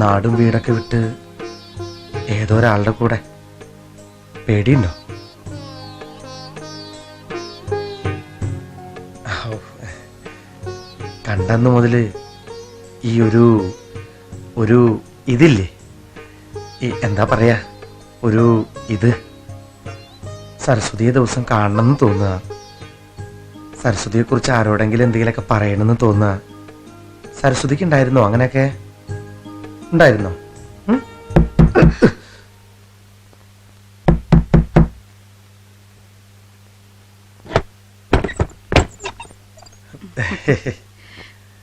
നാടും വീടൊക്കെ വിട്ട് ഏതോ ഒരാളുടെ കൂടെ പേടിയുണ്ടോ? കണ്ടെന്ന് മുതല് ഈ ഒരു ഇതില്ലേ, ഈ എന്താ പറയാ, ഒരു ഇത് സരസ്വതിയെ ദിവസം കാണണമെന്ന് തോന്നുക, സരസ്വതിയെ കുറിച്ച് ആരോടെങ്കിലും എന്തെങ്കിലുമൊക്കെ പറയണമെന്ന് തോന്നുക. സരസ്വതിക്ക് ഉണ്ടായിരുന്നോ അങ്ങനെയൊക്കെ? ഉണ്ടായിരുന്നോ?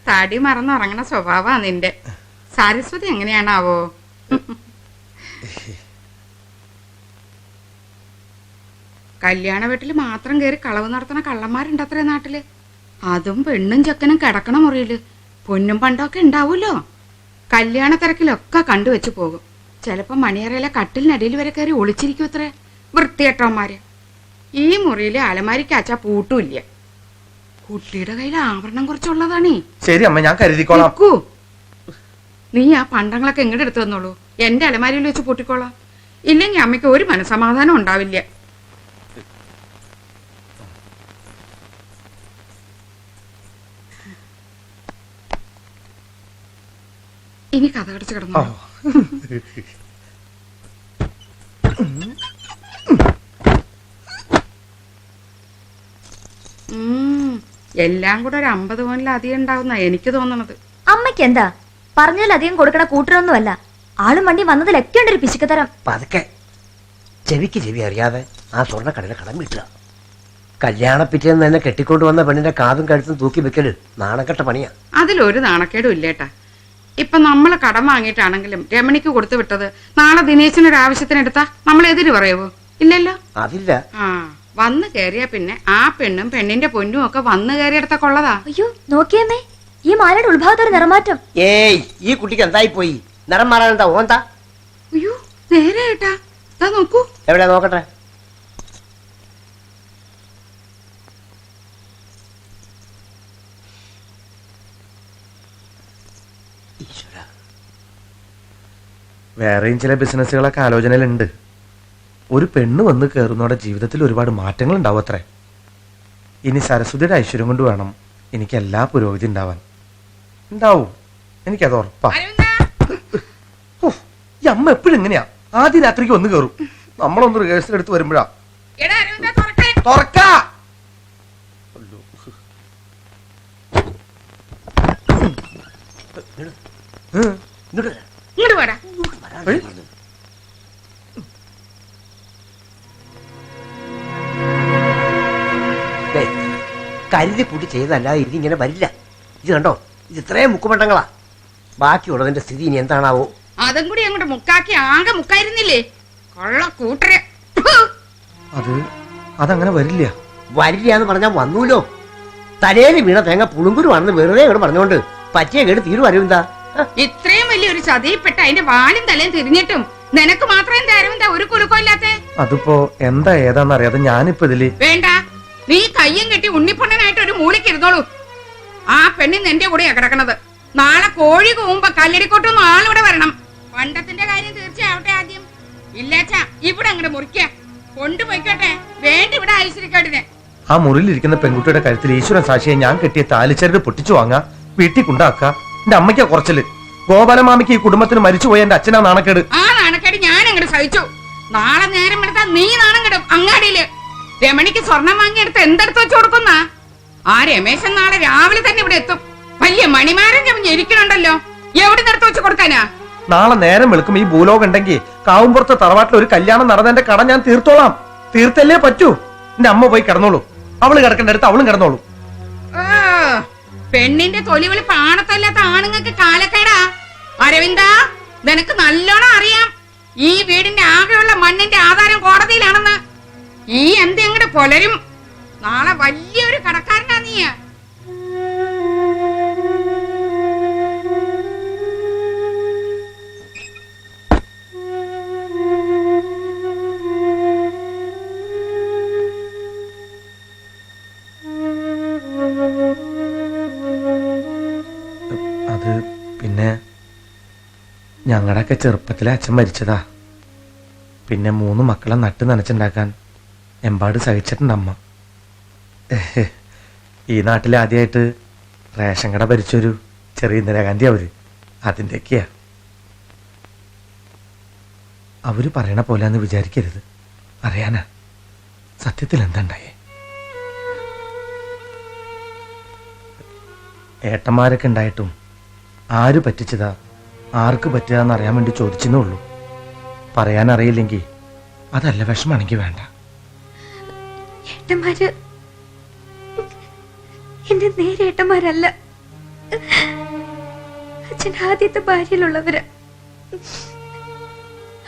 തടി മറന്നുറങ്ങണ സ്വഭാവാ നിന്റെ. സരസ്വതി എങ്ങനെയാണാവോ? കല്യാണ വീട്ടിൽ മാത്രം കയറി കളവ് നടത്തണ കള്ളന്മാരുണ്ട് അത്രേ നാട്ടില്. അതും പെണ്ണും ചെക്കനും കിടക്കണ മുറിയില് പൊന്നും പണ്ടൊക്കെ ഉണ്ടാവൂല്ലോ. കല്യാണ തിരക്കിലൊക്കെ കണ്ടുവെച്ച് പോകും. ചിലപ്പോ മണിയറയിലെ കട്ടിലിനടിയിൽ വരെ കയറി ഒളിച്ചിരിക്കും അത്രേ വൃത്തികെട്ടവന്മാര്. ഈ മുറിയിലെ അലമാരിക്കാച്ചാ പൂട്ടുമില്ല. കുട്ടിയുടെ കയ്യിൽ ആഭരണം കുറച്ചുള്ളതാണേ. ശരി അമ്മ, ഞാൻ കരുതിക്കോളാം. നീ ആ പണ്ടങ്ങളൊക്കെ എങ്ങോട്ട് എടുത്തു തന്നോളൂ, എന്റെ അലമാരിയിൽ വെച്ച് പൂട്ടിക്കോളാം. ഇല്ലെങ്കിൽ അമ്മയ്ക്ക് ഒരു മനസമാധാനം ഉണ്ടാവില്ല. ഇനി കഥ കടച്ച് കിടന്നോ. എല്ലാം കൂടെ ഒരു 50 പവനിലധികം ഉണ്ടാവുന്ന എനിക്ക് തോന്നണത്. അമ്മയ്ക്ക് എന്താ പറഞ്ഞാലധികം കൊടുക്കണ കൂട്ടരൊന്നുമല്ല. ആളും വണ്ടി വന്നതിലൊക്കെ ഉണ്ട് ഒരു പിശുക്കത്തരം. പതുക്കെ ചെവിക്ക് ചെവി അറിയാതെ ആ സ്വർണ്ണക്കടയിലെ കടം വിട്ടുക. കല്യാണ പിറ്റേന്ന് തന്നെ കെട്ടിക്കൊണ്ട് വന്ന പെണ്ണിന്റെ കാതും കഴുത്തും തൂക്കി വെക്കല് നാണക്കെട്ട പണിയാ. അതിലൊരു നാണക്കേടും ഇല്ലേട്ടാ. ഇപ്പൊ നമ്മള് കടം വാങ്ങിയിട്ടാണെങ്കിലും രമണിക്ക് കൊടുത്തു വിട്ടത് നാളെ ദിനേശിനൊരു ആവശ്യത്തിനെടുത്താ നമ്മൾ എതിര് പറയുവോ? ഇല്ലല്ലോ. അതില്ല. ആ വന്ന് കയറിയാ പിന്നെ ആ പെണ്ണും പെണ്ണിന്റെ പൊന്നും ഒക്കെ വന്ന് കയറിയെടുത്ത കൊള്ളതാ. അയ്യോ നോക്കിയമ്മേ, ഈ മാലയുടെ ഉത്ഭാവത്തൊരു നിറമാറ്റം. ഏയ് ഈ കുട്ടിക്ക് എന്തായി പോയി? നിറം മാറാൻ എന്താ ഓന്താ? അയ്യോ നേരെ ഏട്ടാ, നോക്കൂ. എവിടെ നോക്കട്ടെ. വേറെയും ചില ബിസിനസ്സുകളൊക്കെ ആലോചനയിലുണ്ട്. ഒരു പെണ്ണ് വന്ന് കയറുന്നോടെ ജീവിതത്തിൽ ഒരുപാട് മാറ്റങ്ങൾ ഉണ്ടാവും അത്രേ. ഇനി സരസ്വതിയുടെ ഐശ്വര്യം കൊണ്ട് വേണം എനിക്ക് എല്ലാ പുരോഗതി ഉണ്ടാവാൻ. ഉണ്ടാവും, എനിക്കത് ഉറപ്പാ. ഈ അമ്മ എപ്പോഴും എങ്ങനെയാ ആദ്യ രാത്രിക്ക് വന്ന് കയറും, നമ്മളൊന്ന് റിഹേഴ്സൽ എടുത്ത് വരുമ്പോഴാ തുറക്കാ. ഇങ്ങോട്ട് വേടാ. കരുതി കൂട്ടി ചെയ്തല്ലാതെ ഇത് ഇങ്ങനെ വരില്ല. ഇത് കണ്ടോ, ഇത് ഇത്രയും മുക്കുമണ്ടങ്ങളാ. ബാക്കിയുള്ളതിന്റെ സ്ഥിതി ഇനി എന്താണാവോ? അതും കൂടി അങ്ങോട്ട് മുക്കാക്കി ആകെ മുക്കായിരുന്നില്ലേ കൊള്ള കൂട്ടരെ. അതങ്ങനെ വരില്ല. വരില്ല എന്ന് പറഞ്ഞാൽ വന്നൂലോ. തലയിൽ വീണ തേങ്ങ പുളുങ്കുരുവാണെന്ന് വെറുതെ ഇവിടെ പറഞ്ഞുകൊണ്ട് പറ്റിയ കേട് തീരു അരവിന്ദാ. ഇത്രയും വലിയൊരു ചതിയിൽപ്പെട്ട അതിന്റെ വാലും തലയും തിരിഞ്ഞിട്ടും നിനക്ക് മാത്രം എന്താ അരവിന്ദ ഒരു കുലുക്കമില്ലാത്ത? അതിപ്പോ എന്താ ഏതാന്നറിയാതെ ഞാനിപ്പോ ഇതില്. വേണ്ട, നീ കയ്യും കെട്ടി ഉണ്ണിപ്പൊണ്ണനായിട്ട് ഒരു മൂലയ്ക്ക് ഇരുന്നോളൂ. ആ പെണ്ണിന്ന് എന്റെ കൂടെയാ കിടക്കണത്. നാളെ കോഴി കൂമ്പോ കല്ലടിക്കോട്ടൊന്നും ആളിവിടെ വരണം. പണ്ടത്തിന്റെ കാര്യം തീർച്ചയാവട്ടെ ആദ്യം. ഇല്ലാച്ചാ ഇവിടെ അങ്ങോട്ട് മുറിക്ക കൊണ്ടുപോയിക്കോട്ടെ. വേണ്ട ഇവിടെ ഐശ്വര്യക്കാടിനെ. ആ മുറിയിലിരിക്കുന്ന പെൺകുട്ടിയുടെ കഴുത്തിൽ ഈശ്വരൻ സാക്ഷിയെ ഞാൻ കെട്ടിയ താലിച്ചരട് പൊട്ടിച്ചു വാങ്ങാ, വീട്ടിൽ കൊണ്ടാക്ക. എന്റെ അമ്മയ്ക്കാ കുറച്ചില്. ഗോപാലമാമിക്ക് ഈ കുടുംബത്തിന് മരിച്ചുപോയ എന്റെ അച്ഛനാ നാണക്കേട്. ആ നാണക്കേട് ഞാൻ അങ്ങോട്ട് സഹിച്ചു. നാളെ നേരം എടുത്താ നീ നാണം കിടും അങ്ങാടിയില്. രമണിക്ക് സ്വർണം വാങ്ങിയെടുത്ത് എന്തെടുത്ത് വെച്ച് കൊടുക്കുന്ന ആ രമേശൻ നാളെ രാവിലെ തന്നെ ഇവിടെ എത്തും. വലിയ മണിമാരൻ ഇരിക്കണുണ്ടല്ലോ, എവിടെ നിർത്തി വെച്ച് കൊടുക്കാനാ? നാളെ നേരം വെളുക്കും ഈ ഭൂലോകം ഉണ്ടെങ്കിൽ കാവുംപുറത്ത് തറവാട്ടിൽ ഒരു കല്യാണം നടന്നതിന്റെ കട ഞാൻ തീർത്തോളാം. തീർത്തല്ലേ പറ്റൂ. എന്റെ അമ്മ പോയി കിടന്നോളൂ. അവള് കിടക്കേണ്ട അടുത്ത് അവളും കിടന്നോളൂ. പെണ്ണിന്റെ തൊലിവിളി പാണത്തല്ലാത്ത ആണുങ്ങൾക്ക് കാലക്കേടാ. അരവിന്ദ, നിനക്ക് നല്ലോണം അറിയാം ഈ വീടിന്റെ ആകെയുള്ള മണ്ണിന്റെ ആധാരം കോടതിയിലാണെന്ന്. ഈ എന്തെങ്ങടെ പൊലരും. നാളെ വലിയൊരു കടക്കാരനാ നീ. ഞങ്ങളുടെയൊക്കെ ചെറുപ്പത്തിലെ അച്ഛൻ മരിച്ചതാ. പിന്നെ 3 മക്കളെ നട്ട് നനച്ചുണ്ടാക്കാൻ എമ്പാട് സഹിച്ചിട്ടുണ്ട് അമ്മ. ഈ നാട്ടിൽ ആദ്യമായിട്ട് റേഷൻ കട ഭരിച്ചൊരു ചെറിയ ഇന്ദിരാഗാന്ധി അതിൻ്റെയൊക്കെയാ. അവര് പറയണ പോലെന്ന് വിചാരിക്കരുത്. അറിയാനാ സത്യത്തിൽ എന്താണ്ടായേ. ഏട്ടന്മാരൊക്കെ ഉണ്ടായിട്ടും ആര് പറ്റിച്ചതാ, ആർക്ക് പറ്റിയതാന്ന് അറിയാൻ വേണ്ടി ചോദിച്ചെന്നേ ഉള്ളൂ. പറയാനറിയില്ലെങ്കിൽ അതല്ല, വിഷമാണെങ്കിൽ വേണ്ട. ഏട്ടന്മാര് എന്റെ നേരെ ഏട്ടന്മാരല്ല, അച്ഛൻ ആദ്യത്തെ ഭാര്യയിലുള്ളവര്.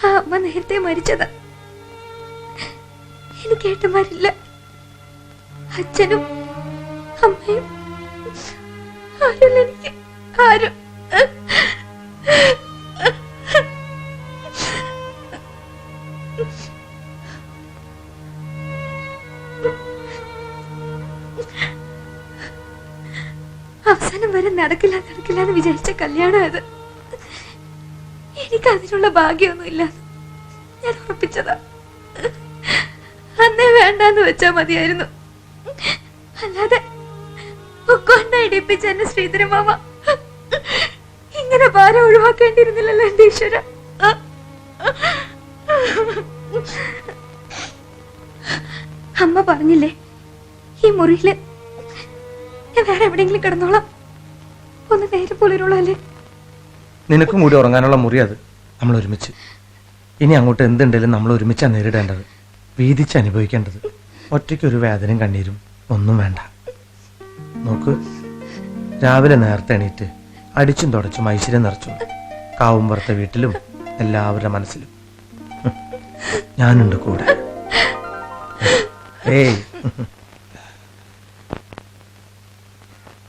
ആ അമ്മ നേരത്തെ മരിച്ചതാ. എനിക്ക് ഏട്ടന്മാരില്ല. അച്ഛനും അമ്മയും ആരുമില്ല എനിക്ക്, ആരും. അവസാനം വരെ നടക്കില്ല എന്ന് വിചാരിച്ച കല്യാണം അത്. എനിക്ക് അതിനുള്ള ഭാഗ്യമൊന്നുമില്ല. ഞാൻ ഉറപ്പിച്ചതാ. അന്നേ വേണ്ടാന്ന് വെച്ചാ മതിയായിരുന്നു. അല്ലാതെ ഇടിപ്പിച്ച എന്നെ ശ്രീധരമാമ ഇങ്ങനെ ഭാരം ഒഴിവാക്കേണ്ടിയിരുന്നില്ലല്ലോ എന്റെ ഈശ്വര. അമ്മ പറഞ്ഞില്ലേ ഈ മുറിയില് ഞാൻ വേറെ എവിടെയെങ്കിലും കിടന്നോളാം, ഒന്ന് നേരെ പുലരുള്ളല്ലേ. നിനക്കും കൂടി ഉറങ്ങാനുള്ള മുറി അത്, നമ്മൾ ഒരുമിച്ച്. ഇനി അങ്ങോട്ട് എന്തുണ്ടെങ്കിലും നമ്മൾ ഒരുമിച്ചാണ് നേരിടേണ്ടത്, വീതിച്ച് അനുഭവിക്കേണ്ടത്. ഒറ്റയ്ക്കൊരു വേദനയും കണ്ണീരും ഒന്നും വേണ്ട. നോക്ക്, രാവിലെ നേരത്തെ എണീറ്റ് അടിച്ചും തുടച്ചും ഐശ്വര്യം നിറച്ചു കാവുമ്പുറത്തെ വീട്ടിലും എല്ലാവരുടെ മനസ്സിലും ഞാനുണ്ട് കൂടെ. ഏയ്,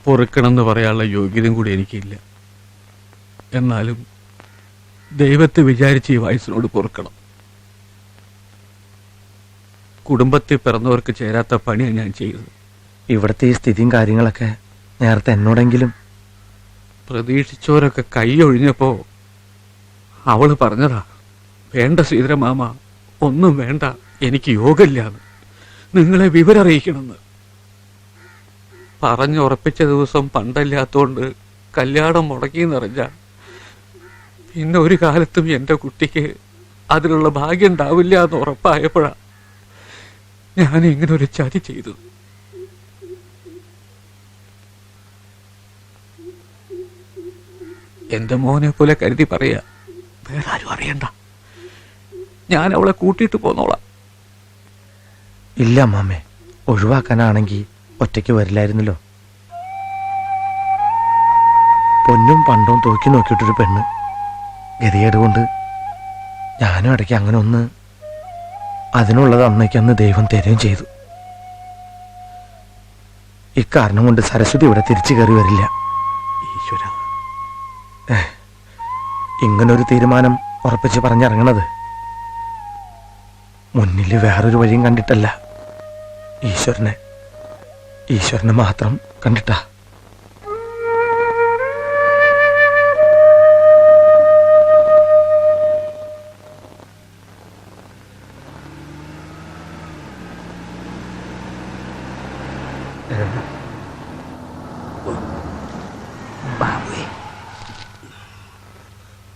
പൊറുക്കണമെന്ന് പറയാനുള്ള യോഗ്യതയും കൂടി എനിക്കില്ല. എന്നാലും ദൈവത്തെ വിചാരിച്ച് ഈ വയസ്സിനോട് പൊറുക്കണം. കുടുംബത്തിൽ പിറന്നവർക്ക് ചേരാത്ത പണിയാണ് ഞാൻ ചെയ്തത്. ഇവിടുത്തെ ഈ സ്ഥിതിയും കാര്യങ്ങളൊക്കെ നേരത്തെ എന്നോടെങ്കിലും. പ്രതീക്ഷിച്ചവരൊക്കെ കൈ ഒഴിഞ്ഞപ്പോ അവള് പറഞ്ഞതാ, വേണ്ട ശ്രീധരമാമ, ഒന്നും വേണ്ട, എനിക്ക് യോഗമില്ലാന്ന്, നിങ്ങളെ വിവരറിയിക്കണമെന്ന്. പറഞ്ഞുറപ്പിച്ച ദിവസം പണ്ടല്ലാത്തോണ്ട് കല്യാണം മുടക്കിയെന്നറിഞ്ഞ പിന്നെ ഒരു കാലത്തും എൻ്റെ കുട്ടിക്ക് അതിനുള്ള ഭാഗ്യം ഉണ്ടാവില്ല എന്ന് ഉറപ്പായപ്പോഴാ ഞാൻ ഇങ്ങനെ ഒരു ചതി ചെയ്തു. എന്റെ മോനെ പോലെ കരുതി പറയാ, വേറെ ആരും അറിയണ്ട, ഞാൻ അവളെ കൂട്ടിയിട്ട് പോന്നോളാം. ഇല്ല അമ്മാമ്മേ, ഒഴിവാക്കാനാണെങ്കിൽ ഒറ്റയ്ക്ക് വരില്ലായിരുന്നല്ലോ. പൊന്നും പണ്ടവും തൂക്കി നോക്കിയിട്ടൊരു പെണ്ണ്, ഗതികേട് കൊണ്ട് ഞാനും ഇടയ്ക്ക് അങ്ങനെ ഒന്ന്. അതിനുള്ളത് അന്ന് ദൈവം തരുകയും ചെയ്തു. ഇക്കാരണം കൊണ്ട് സരസ്വതി ഇവിടെ തിരിച്ചു കയറി വരില്ല. ഈശ്വര, ഇങ്ങനൊരു തീരുമാനം ഉറപ്പിച്ച് പറഞ്ഞിറങ്ങണത് മുന്നിൽ വേറൊരു വഴിയും കണ്ടിട്ടല്ല, ഈശ്വരനെ മാത്രം കണ്ടിട്ടാ.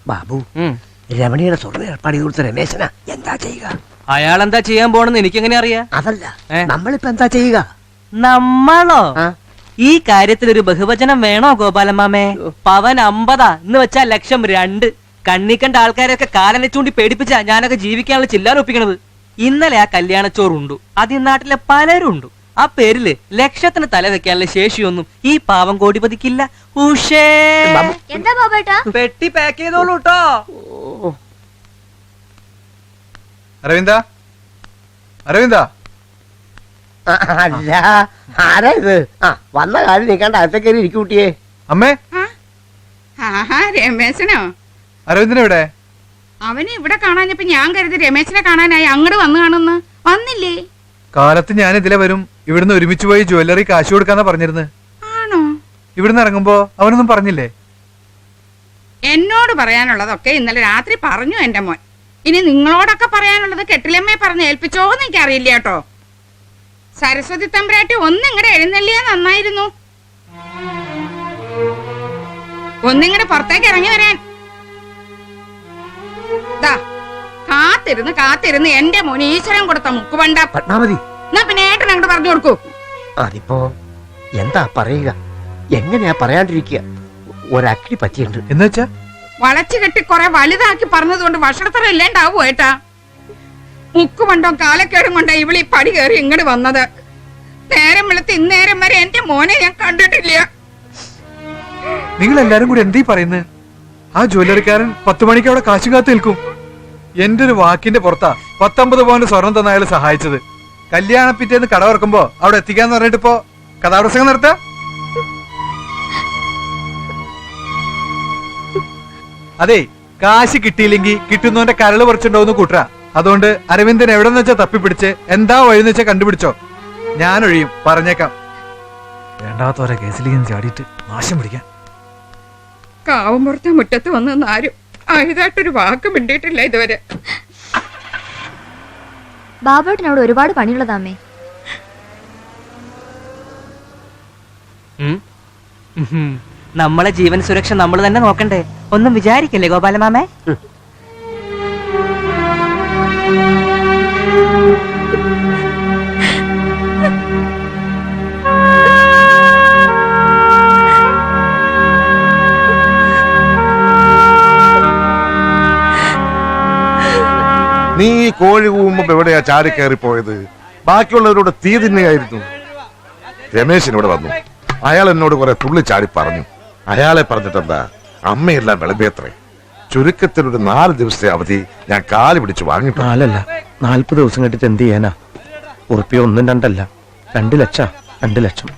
ബാബു, രമണിയുടെ സ്വർണ്ണ ഏർപ്പാട് ചെയ്ത് കൊടുത്ത രമേശനാ എന്താ ചെയ്യുക? അയാൾ എന്താ ചെയ്യാൻ പോണെന്ന് എനിക്കെങ്ങനെ അറിയാ? അതല്ല, നമ്മളിപ്പോ എന്താ ചെയ്യുക? നമ്മളോ? ഈ കാര്യത്തിൽ ഒരു ബഹുവചനം വേണോ ഗോപാലമാമേ? പവൻ 50 എന്ന് വെച്ചാൽ ലക്ഷം 2. കണ്ണിക്കണ്ട ആൾക്കാരെയൊക്കെ കാലനെ ചൂണ്ടി പേടിപ്പിച്ചാ ഞാനൊക്കെ ജീവിക്കാനുള്ള ചില്ലാൻ ഒപ്പിക്കണത്. ഇന്നലെ ആ കല്യാണച്ചോറുണ്ടു, അത് ഈ നാട്ടിലെ പലരും ഉണ്ട്. ആ പേരില് ലക്ഷത്തിന് തല വെക്കാനുള്ള ശേഷിയൊന്നും ഈ പാവം കോടിപതിക്കില്ല. എന്താ ബാബേട്ടാ? പെട്ടി പാക്ക് ചെയ്തോളൂ കേട്ടോ. അരവിന്ദ, അല്ല, ആരാ ഇത്? വന്ന കാര്യം നീക്കാണ്ട് അകത്തേക്ക് ഇരിക്കും കുട്ടിയെ. അമ്മേ, ആഹാ, രമേശനോ? അരവിന്ദനെവിടെ? അവനെ ഇവിടെ കാണാഞ്ഞപ്പോ ഞാൻ കരുതി രമേശനെ കാണാനായി അങ്ങോട്ട് വന്നു കാണുന്നു. വന്നില്ലേ? കാലത്ത് ഞാൻ ഇതിലെ വരും, ഇവിടുന്ന് ഒരുമിച്ച് പോയി ജ്വല്ലറി കാശ് കൊടുക്കാന്നാ പറഞ്ഞിരുന്നു. ആണോ? ഇവിടുന്ന് ഇറങ്ങുമ്പോ അവനൊന്നും പറഞ്ഞില്ലേ? എന്നോട് പറയാനുള്ളതൊക്കെ ഇന്നലെ രാത്രി പറഞ്ഞു എന്റെ മോൻ. ഇനി നിങ്ങളോടൊക്കെ പറയാനുള്ളത് കെട്ടിലമ്മയെ പറഞ്ഞ് ഏൽപ്പിച്ചോന്ന് എനിക്കറിയില്ല കേട്ടോ. സരസ്വതി തമ്പുരാട്ടി ഒന്നിങ്ങടെ എഴുന്നള്ളിയാ നന്നായിരുന്നു. ഒന്നിങ്ങടെ പുറത്തേക്ക് ഇറങ്ങി വരാൻ. ദാ കാത്തിരുന്ന് കാത്തിരുന്ന് എന്റെ മോന് ഈശ്വരൻ കൊടുത്ത മുക്കുപണ്ട. പത്മാവതി, എന്നാ പിന്നെ ഏട്ടൻ അങ്ങോട്ട് പറഞ്ഞു കൊടുക്കൂ. അതിപ്പോ എന്താ പറയുക, എങ്ങനെയാ പറയാണ്ടിരിക്കുക? ഒരക്കിടി പറ്റിയുണ്ട്. എന്നുവെച്ചാ വളച്ചു കെട്ടി കുറെ വലുതാക്കി പറഞ്ഞതുകൊണ്ട് ഭക്ഷണത്തറ ഇല്ലേണ്ടാവോ ഏട്ടാ? മുക്കുപണ്ടോ കാലക്കേടും കൊണ്ടാ ഇവിളി പടി കയറി ഇങ്ങോട്ട് വന്നത്. നേരം വെളുത്ത് ഇന്നേരം വരെ എന്റെ മോനെ ഞാൻ കണ്ടിട്ടില്ല. നിങ്ങൾ എല്ലാരും കൂടി എന്തീ പറയുന്നത്? ആ ജ്വല്ലറിക്കാരൻ 10 മണിക്ക് അവിടെ കാശും കാത്തു നിൽക്കും. എന്റെ ഒരു വാക്കിന്റെ പുറത്താ 19 പവന്റെ സ്വർണം തന്ന അയാൾ സഹായിച്ചത്. കല്യാണ പിറ്റേന്ന് കട തുറക്കുമ്പോ അവിടെ എത്തിക്കാന്ന് പറഞ്ഞിട്ട് ഇപ്പോ കഥാപ്രസംഗം നടത്താം. അതെ, കാശ് കിട്ടിയില്ലെങ്കിൽ കിട്ടുന്നവന്റെ കരള് പറിച്ചിട്ടുണ്ടോന്ന് കൂട്ടറ. അതുകൊണ്ട് അരവിന്ദൻ എവിടെന്ന് വെച്ചാ തപ്പിപ്പിടിച്ച് എന്താ വഴിന്ന് വെച്ചാ കണ്ടുപിടിച്ചോ. ഞാൻ ഒഴിയും, പറഞ്ഞേക്കാം. വേണ്ടാത്തവരെ കേസിലേക്ക് ചാടിയിട്ട് നാശം പിടിക്കാൻ. കാവുമ്പുറത്തെ മുറ്റത്ത് വന്നെന്ന് ആരും ആയതായിട്ടൊരു വാക്ക് മിണ്ടിയിട്ടില്ല ഇതുവരെ. ബാബുവേട്ടനോട് ഒരുപാട് പണിയുള്ളതാമേ. നമ്മളെ ജീവൻ സുരക്ഷ നമ്മൾ തന്നെ നോക്കണ്ടേ? ഒന്നും വിചാരിക്കല്ലേ ഗോപാലമാമേ? നീ ഈ കോഴി കൂവുമ്പോ എവിടെയാ ചാടി കയറിപ്പോയത്? ബാക്കിയുള്ളവരോട് തീ തിന്നുകയായിരുന്നു. രമേശിനോട് വന്നു. അയാൾ എന്നോട് കുറെ തുള്ളി ചാടി പറഞ്ഞു. അയാളെ പറഞ്ഞിട്ടെന്താ, അമ്മയെല്ലാം വിളമ്പിയത്രേ. ചുരുക്കത്തിൽ ഒരു 4 ദിവസത്തെ അവധി ഞാൻ കാല് പിടിച്ചു വാങ്ങിട്ടു. 4 അല്ല 40 ദിവസം കണ്ടിട്ട് എന്ത് ചെയ്യാനാ? ഉറുപ്പിയ 1 2 അല്ല 2 ലക്ഷം. 2 ലക്ഷം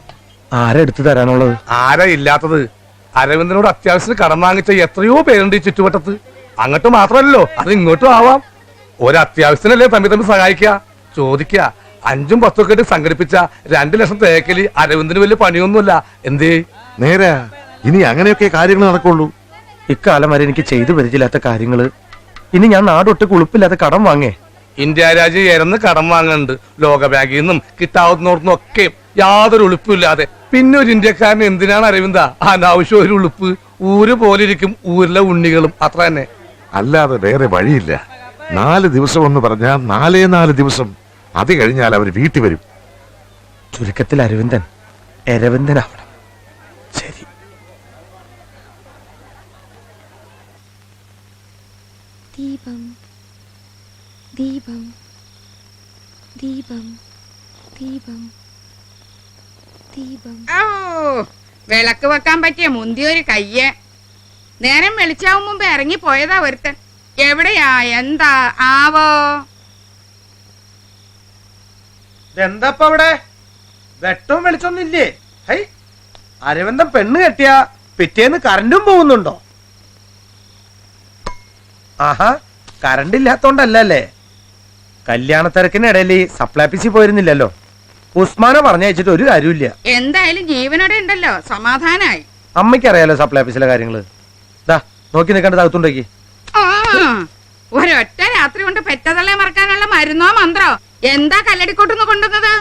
ആരാ എടുത്തു തരാനുള്ളത്? ആരാ ഇല്ലാത്തത്? അരവിന്ദനോട് അത്യാവശ്യത്തിന് കടം വാങ്ങിച്ച എത്രയോ പേരുണ്ട് ഈ ചുറ്റുവട്ടത്ത്. അങ്ങോട്ട് മാത്രമല്ലോ, അത് ഇങ്ങോട്ടും ആവാം. ഒരത്യാവശ്യത്തിനല്ലേ തമ്മിൽ തമ്മിൽ സഹായിക്കുക, ചോദിക്കുക. 5ഉം 10ഉം ഒക്കെ സംഘടിപ്പിച്ച 2 ലക്ഷം തേക്കല് അരവിന്ദന് വലിയ പണിയൊന്നുമില്ല. എന്തേ? നേരാ, ഇനി അങ്ങനെയൊക്കെ കാര്യങ്ങൾ നടക്കുള്ളൂ. ഇക്കാലം വരെ എനിക്ക് ചെയ്തു പരിചയമില്ലാത്ത കാര്യങ്ങള് ഇനി ഞാൻ നാടൊട്ട് കുളിപ്പില്ലാത്ത കടം വാങ്ങേ. ഇന്ത്യ രാജ്യം ഇരന്ന് കടം വാങ്ങുന്നുണ്ട്. ലോക ബാങ്കിൽ നിന്നും കിട്ടാവുന്നോടത്തുനിന്നും ഒക്കെ യാതൊരു ഉളുപ്പില്ലാതെ. പിന്നെ ഒരു ഇന്ത്യക്കാരന് എന്തിനാണ് അരവിന്ദ അനാവശ്യം ഒരു ഉളുപ്പ്? ഊര് പോലെ ഇരിക്കും ഊരിലെ ഉണ്ണികളും, അത്ര തന്നെ. അല്ലാതെ വേറെ വഴിയില്ല. 4 ദിവസം എന്ന് പറഞ്ഞാൽ 4 ദിവസം. അത് കഴിഞ്ഞാൽ അവർ വീട്ടിൽ വരും. ചുരുക്കത്തിൽ അരവിന്ദൻ എരവിന്ദനാവണം. ശരി. ദീപം ദീപം ദീപം ദീപം ദീപം. ഓ, വിളക്ക് വെക്കാൻ പറ്റിയ മുന്തിയൊരു കയ്യ്. നേരം വെളിച്ചാവും മുമ്പ് ഇറങ്ങി പോയതാ ഒരുത്തൻ. എവിടെയാ എന്താ ആവോ? എന്താപ്പ അവിടെ വെട്ടവും വെളിച്ചൊന്നും ഇല്ലേ? ഹൈ, അരവിന്ദൻ പെണ്ണ് കെട്ടിയ പിറ്റേന്ന് കറണ്ടും പോകുന്നുണ്ടോ? ആഹാ, കറണ്ട് ഇല്ലാത്തോണ്ടല്ലേ. കല്യാണ തിരക്കിനിടയിൽ സപ്ലൈ ഓഫീസിൽ പോയിരുന്നില്ലല്ലോ. ഉസ്മാനെ പറഞ്ഞയച്ചിട്ട് ഒരു കാര്യമില്ല. എന്തായാലും ജീവനോടെ ഉണ്ടല്ലോ, സമാധാനായി. അമ്മയ്ക്കറിയാലോ സപ്ലൈ ഓഫീസിലെ കാര്യങ്ങള്. ദാ നോക്കി നിൽക്കേണ്ടത് അകത്തുണ്ടോക്കി. ആ, ഒരൊറ്റ രാത്രി കൊണ്ട് പെറ്റതള്ളെ മറക്കാനുള്ള മരുന്നോ മന്ത്രോ എന്താ കല്ലടിക്കോട്ടുന്ന് കൊണ്ടുവന്നത്?